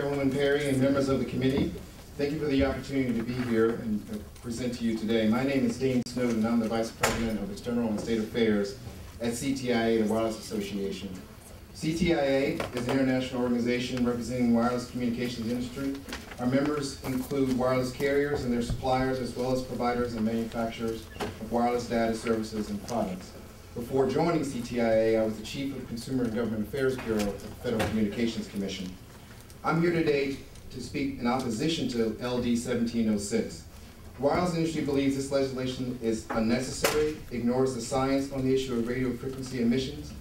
Chairwoman Perry and members of the committee. Thank you for the opportunity to be here and present to you today. My name is Dane Snowden. I'm the Vice President of External and State Affairs at CTIA, the Wireless Association. CTIA is an international organization representing the wireless communications industry. Our members include wireless carriers and their suppliers, as well as providers and manufacturers of wireless data services and products. Before joining CTIA, I was the Chief of the Consumer and Government Affairs Bureau at the Federal Communications Commission. I'm here today to speak in opposition to LD 1706. The wireless industry believes this legislation is unnecessary, ignores the science on the issue of radio frequency emissions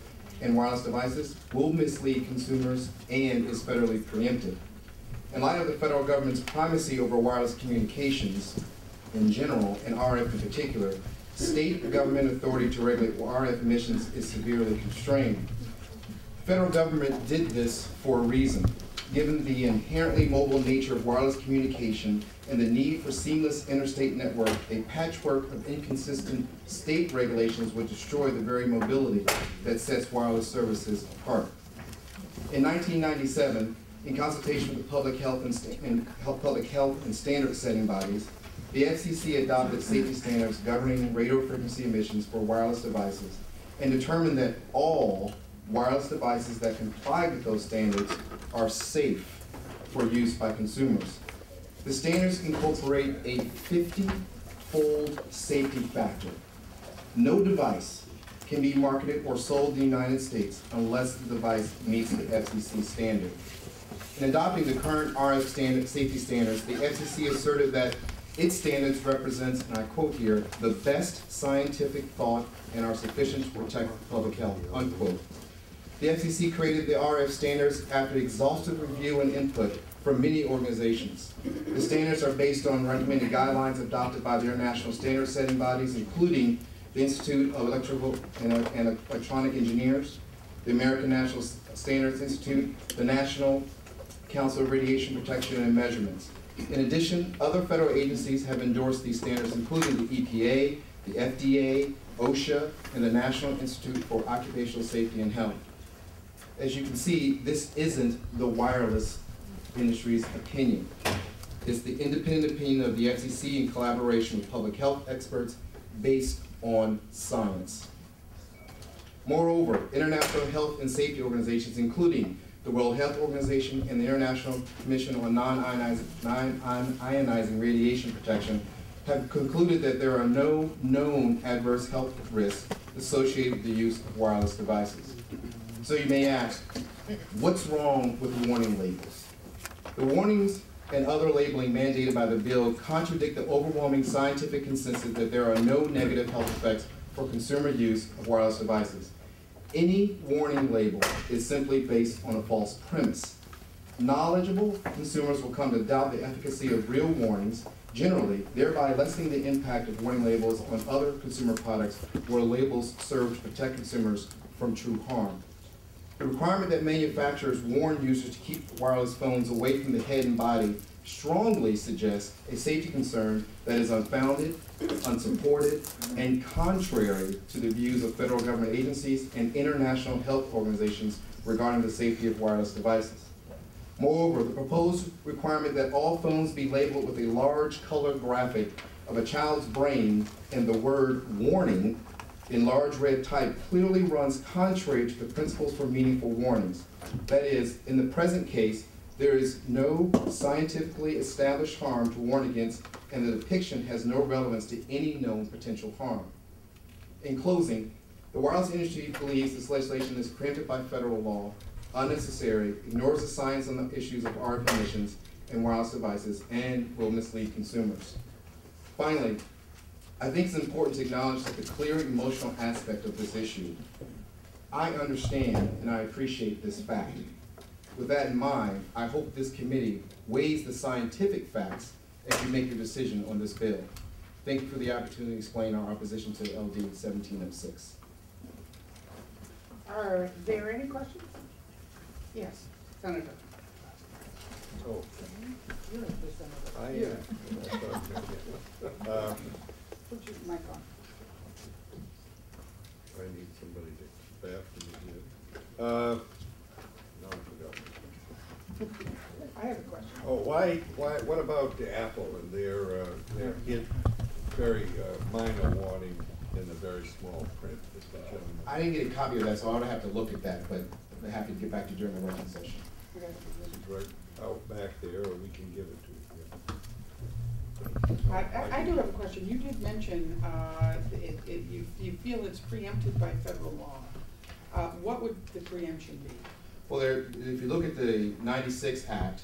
and wireless devices, will mislead consumers, and is federally preempted. In light of the federal government's primacy over wireless communications in general, and RF in particular, state government authority to regulate RF emissions is severely constrained. The federal government did this for a reason. Given the inherently mobile nature of wireless communication and the need for seamless interstate network, a patchwork of inconsistent state regulations would destroy the very mobility that sets wireless services apart. In 1997, in consultation with the public health and standard setting bodies, the FCC adopted safety standards governing radio frequency emissions for wireless devices and determined that all wireless devices that comply with those standards are safe for use by consumers. The standards incorporate a 50-fold safety factor. No device can be marketed or sold in the United States unless the device meets the FCC standard. In adopting the current RF safety standards, the FCC asserted that its standards represents, and I quote here, the best scientific thought and are sufficient to protect public health, unquote. The FCC created the RF standards after exhaustive review and input from many organizations. The standards are based on recommended guidelines adopted by the international standard setting bodies, including the Institute of Electrical and Electronic Engineers, the American National Standards Institute, the National Council of Radiation Protection and Measurements. In addition, other federal agencies have endorsed these standards, including the EPA, the FDA, OSHA, and the National Institute for Occupational Safety and Health. As you can see, this isn't the wireless industry's opinion. It's the independent opinion of the FCC in collaboration with public health experts based on science. Moreover, international health and safety organizations, including the World Health Organization and the International Commission on Non-Ionizing Radiation Protection, have concluded that there are no known adverse health risks associated with the use of wireless devices. So you may ask, what's wrong with the warning labels? The warnings and other labeling mandated by the bill contradict the overwhelming scientific consensus that there are no negative health effects for consumer use of wireless devices. Any warning label is simply based on a false premise. Knowledgeable consumers will come to doubt the efficacy of real warnings, generally, thereby lessening the impact of warning labels on other consumer products where labels serve to protect consumers from true harm. The requirement that manufacturers warn users to keep wireless phones away from the head and body strongly suggests a safety concern that is unfounded, unsupported, and contrary to the views of federal government agencies and international health organizations regarding the safety of wireless devices. Moreover, the proposed requirement that all phones be labeled with a large color graphic of a child's brain and the word warning in large red type clearly runs contrary to the principles for meaningful warnings. That is, in the present case, there is no scientifically established harm to warn against, and the depiction has no relevance to any known potential harm. In closing, the wireless industry believes this legislation is preempted by federal law, unnecessary, ignores the science on the issues of RF emissions and wireless devices, and will mislead consumers. Finally, I think it's important to acknowledge that the clear emotional aspect of this issue. I understand and I appreciate this fact. With that in mind, I hope this committee weighs the scientific facts as you make your decision on this bill. Thank you for the opportunity to explain our opposition to LD 1706. Are there any questions? Yes, Senator. Oh, You're the senator. I am. Put your mic on. I need somebody to bath me in. No, I forgot. I have about the Apple and their very minor warning in the very small print, Mr. Chairman? I didn't get a copy of that, so I would have to look at that, but I'm happy to get back to you during the working session. This is right out back there, or we can give it to you. I do have a question. You did mention you feel it's preempted by federal law. What would the preemption be? Well, if you look at the 96 Act,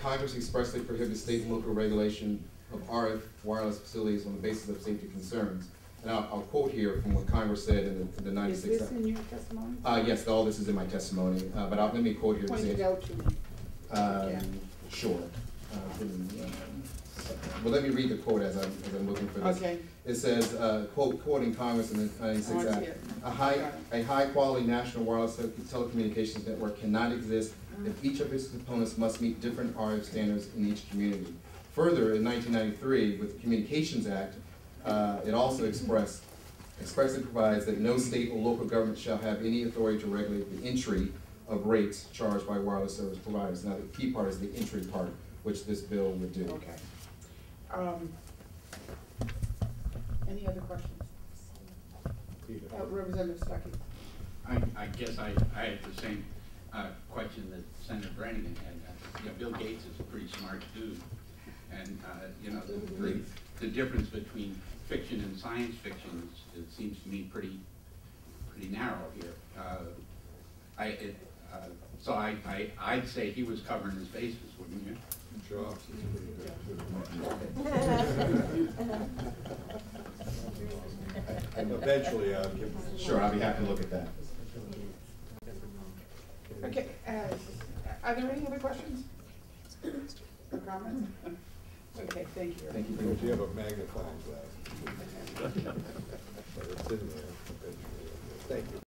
Congress expressly prohibits state and local regulation of RF wireless facilities on the basis of safety concerns. And I'll quote here from what Congress said in the 96 Act. Is this in your testimony? Yes, all this is in my testimony, but let me quote here. Point it out to me. Sure. Well, let me read the quote as I'm looking for this. Okay. It says, quoting Congress in the 96 Act, a high-quality national wireless telecommunications network cannot exist if each of its components must meet different RF standards in each community. Further, in 1993, with the Communications Act, it also expressly provides that no state or local government shall have any authority to regulate the entry of rates charged by wireless service providers. Now, the key part is the entry part, which this bill would do. Okay. Any other questions? Representative Stuckey. I guess I had the same question that Senator Brannigan had. You know, Bill Gates is a pretty smart dude, and you know, the difference between fiction and science fiction it seems to me pretty narrow here. So I'd say he was covering his bases, wouldn't you? Jobs is pretty good too. Eventually, I'll give them. Sure, I'll be happy to look at that. Okay. Are there any other questions or comments? Okay, thank you. Thank you Do very much. you have a magnifying glass? But it's in there eventually. Thank you.